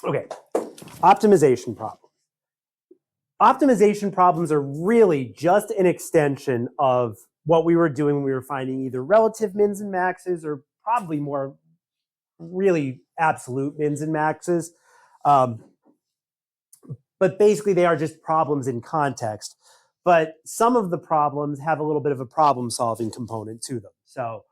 Okay, optimization problem. Optimization problems are really just an extension of what we were doing when we were finding either relative mins and maxes or probably more really absolute mins and maxes. But basically they are just problems in context. But some of the problems have a little bit of a problem-solving component to them. So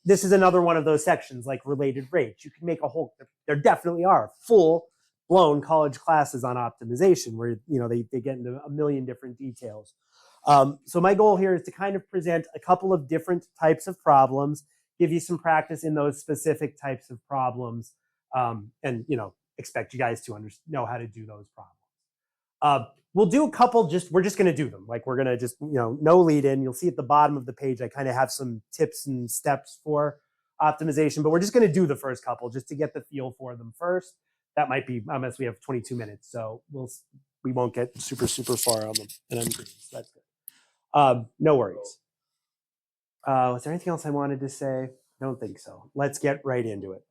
this is another one of those sections like related rates. You can make a whole, there definitely are full-blown college classes on optimization where they get into a million different details. So my goal here is to kind of present a couple of different types of problems, give you some practice in those specific types of problems, and expect you guys to know how to do those problems. We'll do a couple, we're just going to do them. Like we're going to just, no lead in. You'll see at the bottom of the page, I kind of have some tips and steps for optimization, but we're just going to do the first couple just to get the feel for them first. That might be, unless we have 22 minutes. So we won't get super far on them. And I'm green, so that's good. No worries. Was there anything else I wanted to say? I don't think so. Let's get right into it.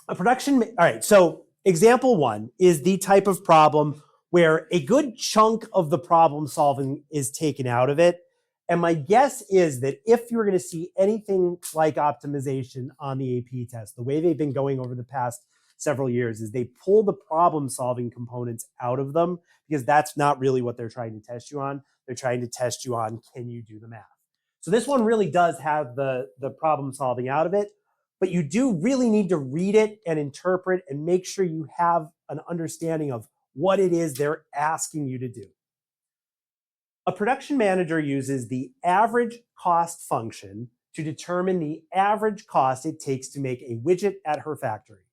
All right, so example one is the type of problem where a good chunk of the problem solving is taken out of it. And my guess is that if you were going to see anything like optimization on the AP test, the way they've been going over the past several years is they pull the problem solving components out of them because that's not really what they're trying to test you on. They're trying to test you on, can you do the math? So this one really does have the problem solving out of it, but you do really need to read it and interpret and make sure you have an understanding of what it is they're asking you to do. A production manager uses the average cost function to determine the average cost it takes to make a widget at her factory.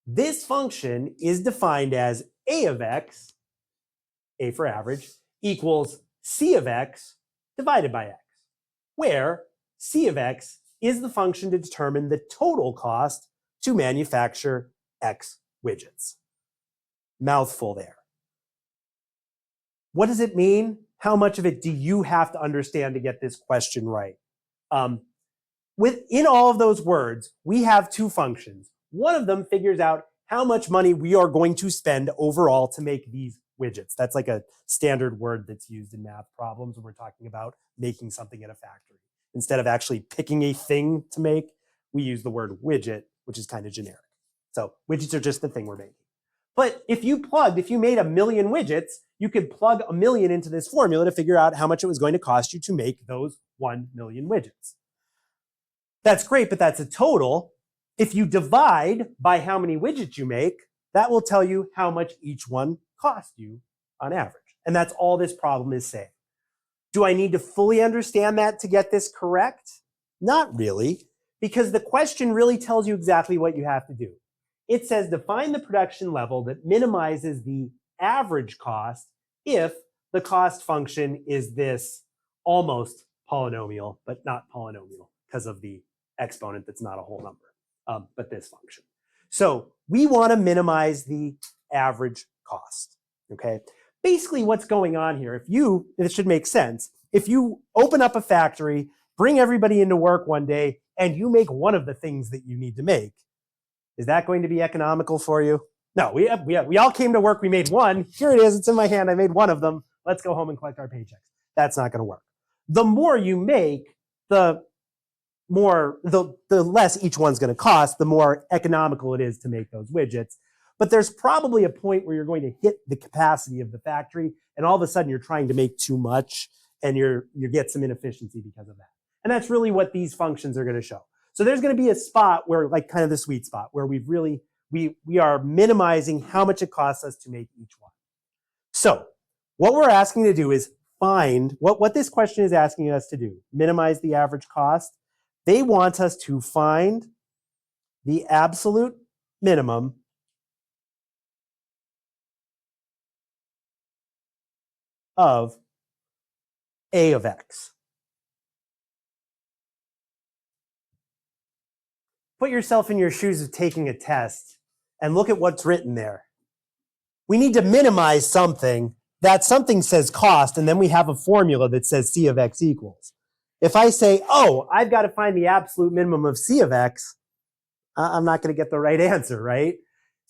This function is defined as A of X, A for average, equals C of X divided by X, where C of X is the function to determine the total cost to manufacture X widgets. Mouthful there. What does it mean? How much of it do you have to understand to get this question right? Within all of those words, we have two functions. One of them figures out how much money we are going to spend overall to make these widgets. That's like a standard word that's used in math problems when we're talking about making something at a factory. Instead of actually picking a thing to make, we use the word widget, which is kind of generic. So widgets are just the thing we're making. But if you made 1 million widgets, you could plug 1 million into this formula to figure out how much it was going to cost you to make those 1 million widgets. That's great, but that's a total. If you divide by how many widgets you make, that will tell you how much each one cost you on average. And that's all this problem is saying. Do I need to fully understand that to get this correct? Not really, because the question really tells you exactly what you have to do. It says define the production level that minimizes the average cost if the cost function is this almost polynomial, but not polynomial because of the exponent that's not a whole number, but this function. So we want to minimize the average cost, okay? Basically what's going on here, it should make sense, if you open up a factory, bring everybody into work one day, and you make one of the things that you need to make, is that going to be economical for you? No, we all came to work, we made one. Here it is, it's in my hand, I made one of them. Let's go home and collect our paychecks. That's not gonna work. The more you make, the less each one's gonna cost, the more economical it is to make those widgets. But there's probably a point where you're going to hit the capacity of the factory, and all of a sudden you're trying to make too much, and you get some inefficiency because of that. And that's really what these functions are gonna show. So there's going to be a spot where, like kind of the sweet spot, where we are minimizing how much it costs us to make each one. So what we're asking to do is find what this question is asking us to do, minimize the average cost. They want us to find the absolute minimum of A of X. Put yourself in your shoes of taking a test and look at what's written there. We need to minimize something. That something says cost, and then we have a formula that says C of X equals. If I say, oh, I've got to find the absolute minimum of C of X, I'm not going to get the right answer, right?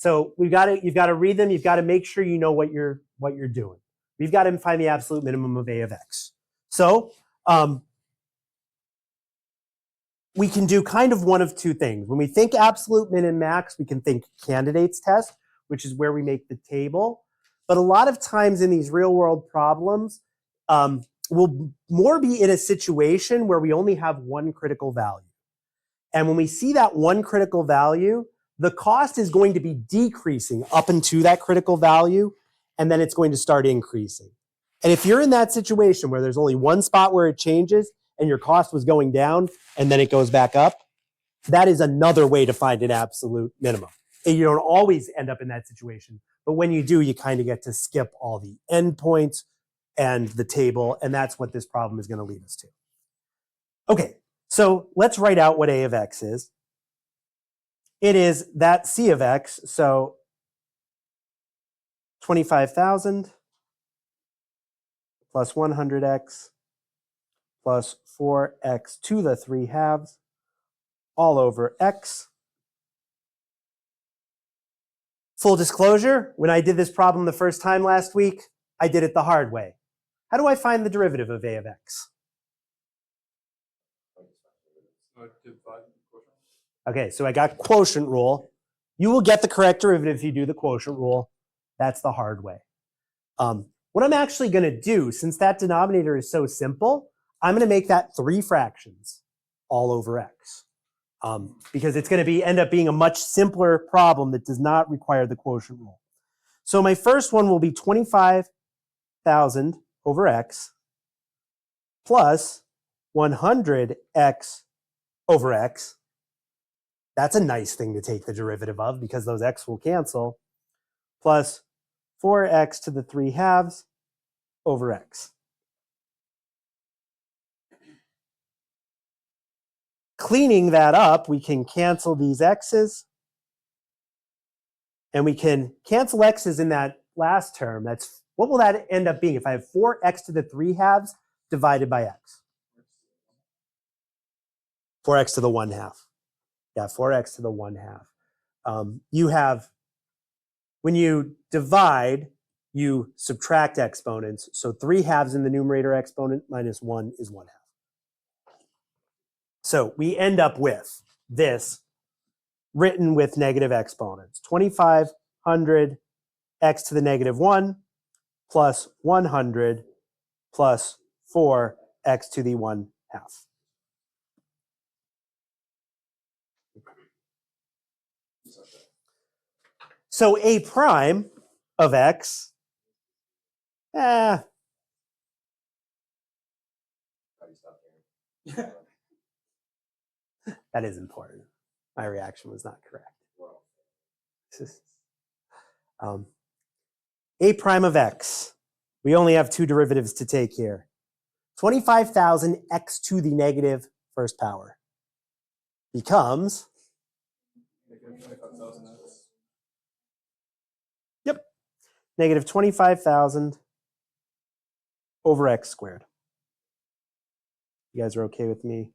So you've got to read them. You've got to make sure you know what you're doing. We've got to find the absolute minimum of A of X. So we can do kind of one of two things. When we think absolute min and max, we can think candidates test, which is where we make the table. But a lot of times in these real world problems, we'll more be in a situation where we only have one critical value. And when we see that one critical value, the cost is going to be decreasing up into that critical value, and then it's going to start increasing. And if you're in that situation where there's only one spot where it changes and your cost was going down and then it goes back up, that is another way to find an absolute minimum. And you don't always end up in that situation, but when you do, you kind of get to skip all the endpoints and the table, and that's what this problem is going to lead us to. Okay, so let's write out what A of X is. It is that C of X, so 25,000 plus 100x plus 4x to the 3 halves all over x. Full disclosure, when I did this problem the first time last week, I did it the hard way. How do I find the derivative of A of X? Okay, so I got quotient rule. You will get the correct derivative if you do the quotient rule. That's the hard way. What I'm actually going to do, since that denominator is so simple, I'm going to make that 3 fractions all over x. Because it's going to end up being a much simpler problem that does not require the quotient rule. So my first one will be 25,000 over x plus 100x over x. That's a nice thing to take the derivative of because those x will cancel. Plus 4x to the 3 halves over x. Cleaning that up, we can cancel these x's. And we can cancel x's in that last term. That's what will that end up being if I have 4x to the 3 halves divided by x? 4x to the 1 half. Yeah, 4x to the 1 half. You have, when you divide, you subtract exponents. So 3 halves in the numerator exponent minus 1 is 1 half. So we end up with this written with negative exponents. 2500 x to the negative 1 plus 100 plus 4 x to the 1 half. So a prime of x, that is important. My reaction was not correct. A prime of x, we only have 2 derivatives to take here. 25,000 x to the negative first power becomes, yep, negative 25,000 over x squared. You guys are okay with me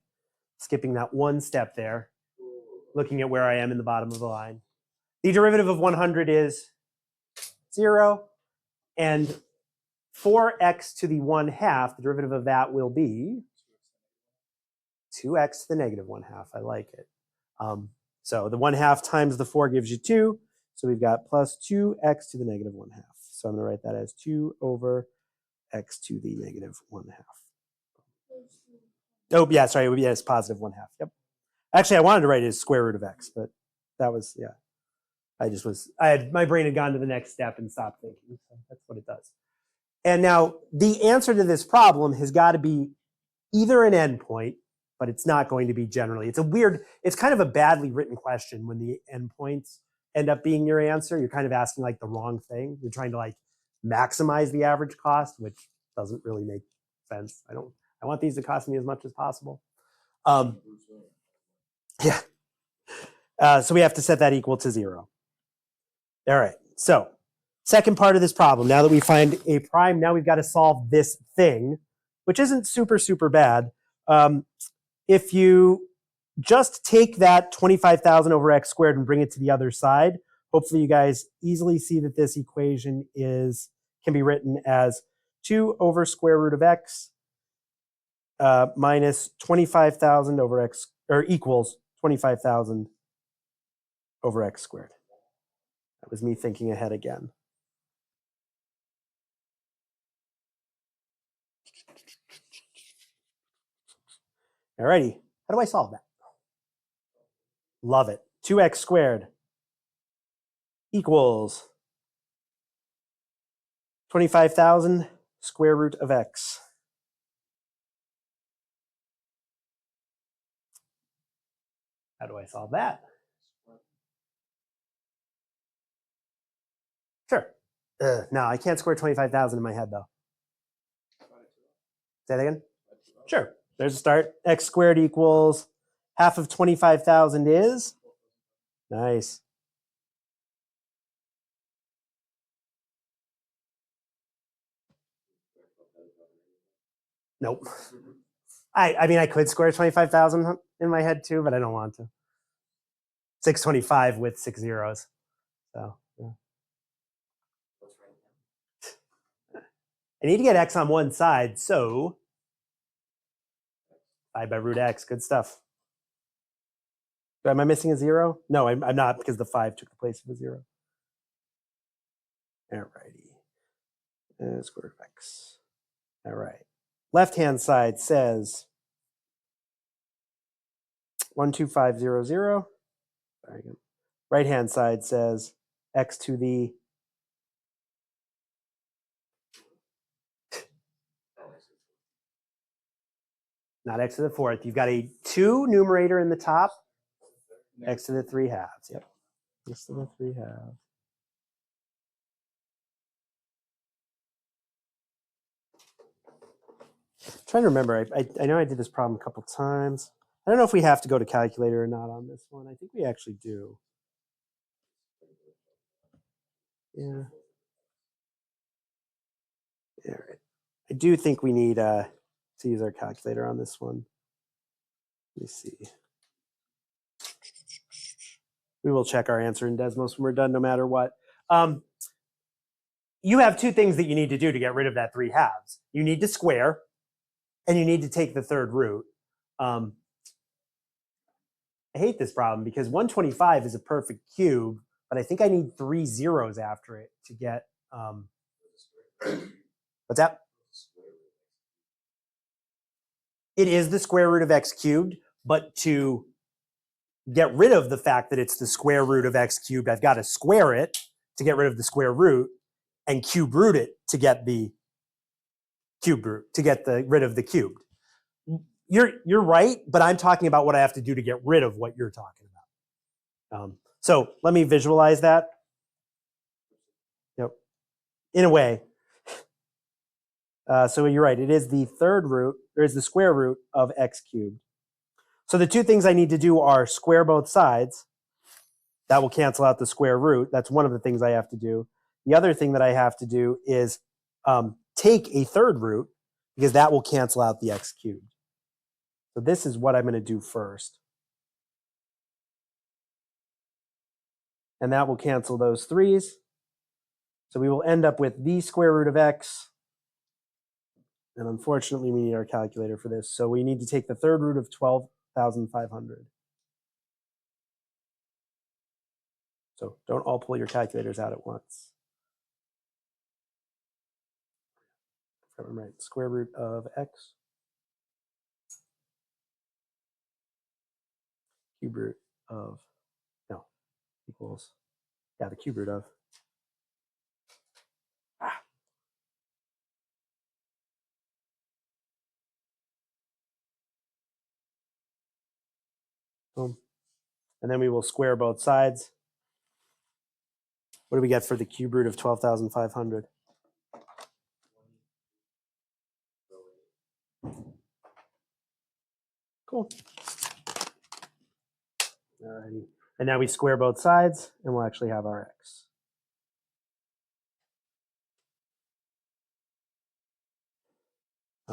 skipping that one step there, looking at where I am in the bottom of the line. The derivative of 100 is 0, and 4x to the 1 half, the derivative of that will be 2x to the negative 1 half. I like it. So the 1 half times the 4 gives you 2. So we've got plus 2x to the negative 1 half. So I'm going to write that as 2 over x to the negative 1 half. Oh, yeah, sorry, it would be as positive 1 half. Yep. Actually, I wanted to write it as square root of x, but that was, yeah. My brain had gone to the next step and stopped thinking. So that's what it does. And now the answer to this problem has got to be either an endpoint, but it's not going to be generally. It's kind of a badly written question when the endpoints end up being your answer. You're kind of asking like the wrong thing. You're trying to like maximize the average cost, which doesn't really make sense. I want these to cost me as much as possible. Yeah. So we have to set that equal to 0. All right. So second part of this problem, now that we find a prime, now we've got to solve this thing, which isn't super, super bad. If you just take that 25,000 over x squared and bring it to the other side, hopefully you guys easily see that this equation can be written as 2 over square root of x minus 25,000 over x, or equals 25,000 over x squared. That was me thinking ahead again. Alrighty, how do I solve that? Love it. 2x squared equals 25,000 square root of x. How do I solve that? Sure. No, I can't square 25,000 in my head, though. Say that again? Sure. There's a start. X squared equals half of 25,000 is? Nice. Nope. I mean, I could square 25,000 in my head too, but I don't want to. 625 with 6 zeros. So yeah. I need to get x on one side, so 5 by root x. Good stuff. Am I missing a 0? No, I'm not, because the 5 took the place of a 0. Alrighty. Square root of x. All right. Left-hand side says 12500. Right-hand side says x to the not x to the 4th. You've got a 2 numerator in the top, x to the 3 halves. Yep, x to the 3 halves. I'm trying to remember. I know I did this problem a couple times. I don't know if we have to go to calculator or not on this one. I think we actually do. Yeah. All right. I do think we need to use our calculator on this one. Let me see. We will check our answer in Desmos when we're done, no matter what. You have 2 things that you need to do to get rid of that 3 halves. You need to square, and you need to take the third root. I hate this problem because 125 is a perfect cube, but I think I need 3 zeros after it to get. What's that? It is the square root of x cubed, but to get rid of the fact that it's the square root of x cubed, I've got to square it to get rid of the square root, and cube root it to get the cube root, to get rid of the cubed. You're right, but I'm talking about what I have to do to get rid of what you're talking about. So let me visualize that. Yep. In a way. So you're right. It is the third root, or is the square root of x cubed. So the 2 things I need to do are square both sides. That will cancel out the square root. That's one of the things I have to do. The other thing that I have to do is take a third root, because that will cancel out the x cubed. So this is what I'm going to do first. And that will cancel those 3's. So we will end up with the square root of x. And unfortunately, we need our calculator for this. So we need to take the third root of 12,500. So don't all pull your calculators out at once. If I'm right, square root of x. Cube root of, no, equals, yeah, the cube root of. Boom. And then we will square both sides. What do we get for the cube root of 12,500? Cool. Alrighty. And now we square both sides, and we'll actually have our x.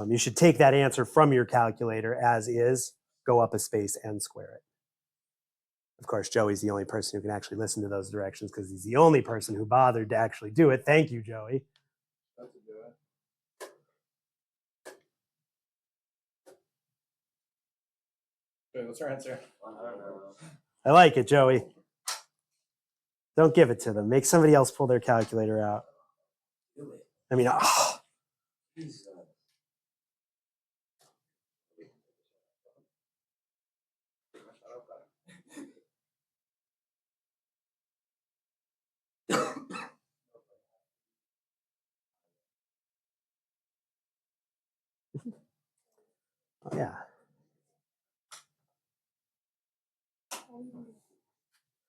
You should take that answer from your calculator as is, go up a space and square it. Of course, Joey's the only person who can actually listen to those directions because he's the only person who bothered to actually do it. Thank you, Joey. What's our answer? I like it, Joey. Don't give it to them. Make somebody else pull their calculator out. I mean, yeah.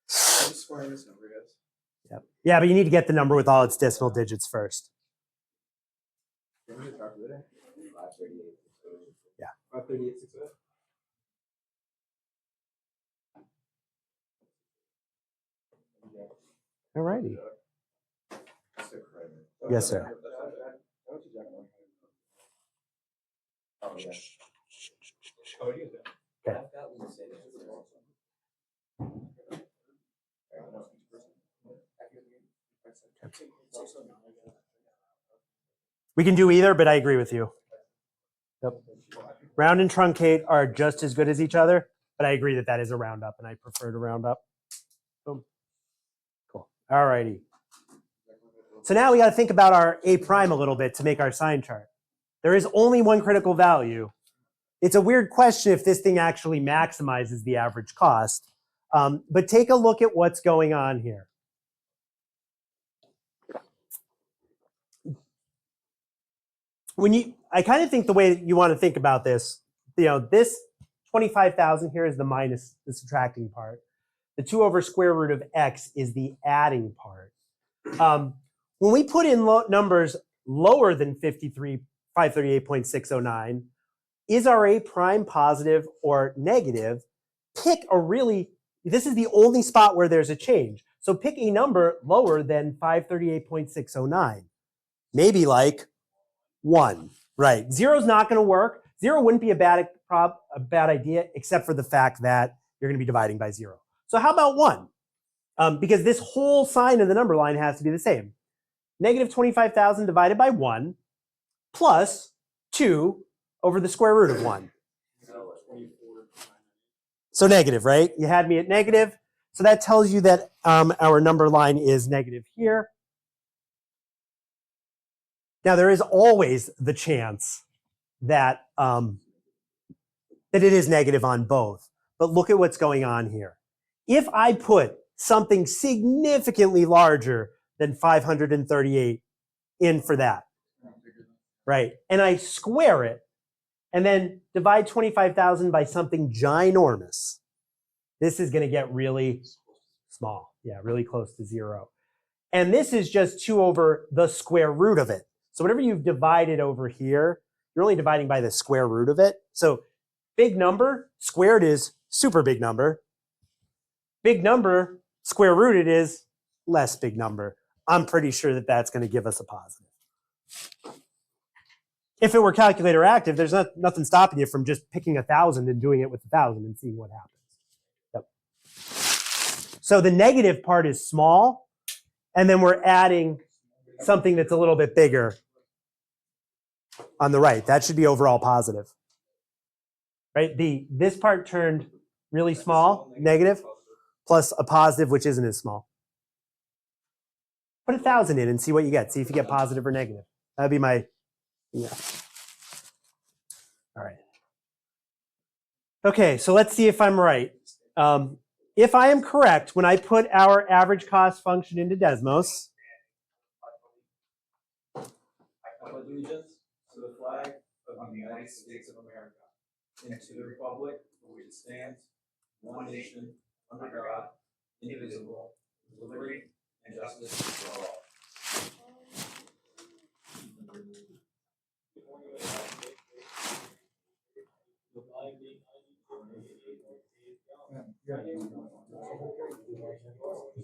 Squaring this number, guys. Yep. Yeah, but you need to get the number with all its decimal digits first. Can we get a calculator? 538. Yeah. 538, 6. All righty. Yes, sir. Okay. We can do either, but I agree with you. Yep. Round and truncate are just as good as each other, but I agree that that is a round up, and I prefer to round up. Boom. Cool. All righty. So now we got to think about our A prime a little bit to make our sign chart. There is only one critical value. It's a weird question if this thing actually maximizes the average cost, but take a look at what's going on here. I kind of think the way that you want to think about this, this 25,000 here is the minus, the subtracting part. The 2 over square root of x is the adding part. When we put in numbers lower than 538.609, is our A prime positive or negative? Pick this is the only spot where there's a change. So pick a number lower than 538.609. Maybe like 1, right? 0 is not going to work. 0 wouldn't be a bad idea, except for the fact that you're going to be dividing by 0. So how about 1? Because this whole sign of the number line has to be the same. Negative 25,000 divided by 1 plus 2 over the square root of 1. So negative, right? You had me at negative. So that tells you that our number line is negative here. Now, there is always the chance that, that it is negative on both. But look at what's going on here. If I put something significantly larger than 538 in for that, right, and I square it, and then divide 25,000 by something ginormous, this is going to get really small. Yeah, really close to 0. And this is just 2 over the square root of it. So whatever you've divided over here, you're only dividing by the square root of it. So big number squared is super big number. Big number square rooted is less big number. I'm pretty sure that that's going to give us a positive. If it were calculator active, there's nothing stopping you from just picking 1,000 and doing it with 1,000 and seeing what happens. Yep. So the negative part is small, and then we're adding something that's a little bit bigger on the right. That should be overall positive. Right? This part turned really small, negative, plus a positive, which isn't as small. Put 1,000 in and see what you get. See if you get positive or negative. That'd be my, yeah. All right. Okay, so let's see if I'm right. If I am correct, when I put our average cost function into Desmos, I pledge allegiance to the flag of the United States of America and to the republic for which it stands, one nation, under God, indivisible, with liberty and justice for all.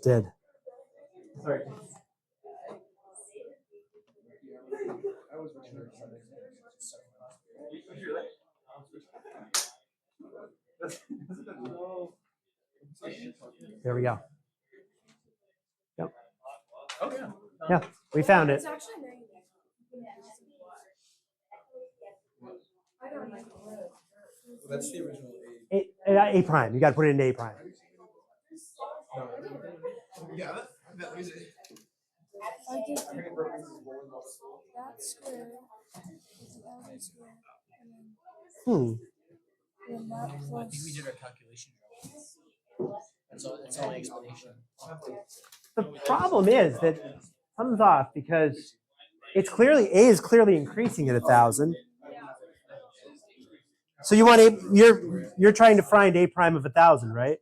did. Sorry. I was There we go. Yep. Oh, yeah. Yeah, we found it. It's actually negative. I don't know. That's the original A prime. You got to put it into A prime. Yeah, that was it. I did that square. That square. Hmm. And that I think we plus. did our calculation wrong. That's all the explanation. The problem is that something's off because A is clearly increasing at 1,000. So you want you're trying to find A prime of 1,000, right?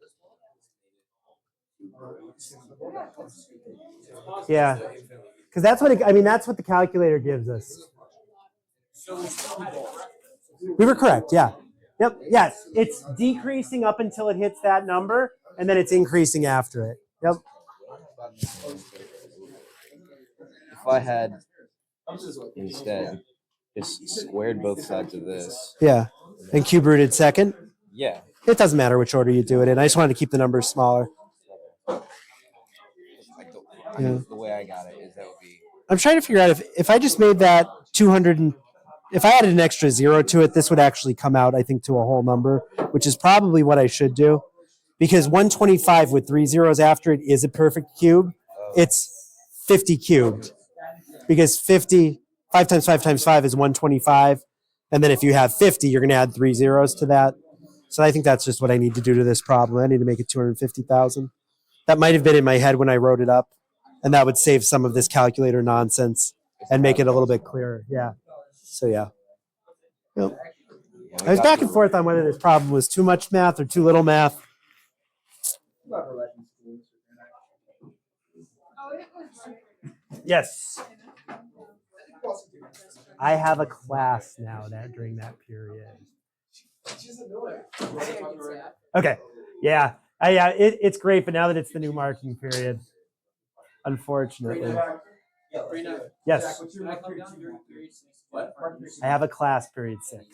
Yeah, because that's what that's what the calculator gives us. We were correct. Yeah. Yep. Yes. It's decreasing up until it hits that number, and then it's increasing after it. Yep. If I had instead just squared both sides of this, Yeah. And cube rooted second. yeah, It doesn't matter which order you do it in. I just wanted to keep the numbers smaller. like Yeah. the way I got it is that would be I'm trying to figure out if I just made that 200 and if I added an extra zero to it, this would actually come out, I think, to a whole number, which is probably what I should do. Because 125 with 3 zeros after it is a perfect cube. It's 50 cubed. Because 5 times 5 times 5 is 125. And then if you have 50, you're going to add 3 zeros to that. So I think that's just what I need to do to this problem. I need to make it 250,000. That might have been in my head when I wrote it up. And that would save some of this calculator nonsense and make it a little bit clearer. Yeah. So yeah. Yep. I was back and forth on whether this problem was too much math or too little math. Yes. I have a class now during that period. Okay. Yeah. It's great, but now that it's the new marking period, unfortunately. Yes. I have a class period 6.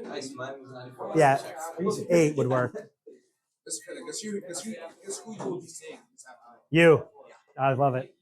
Nice, mine was 94. Yeah. 8 would work. You. I love it.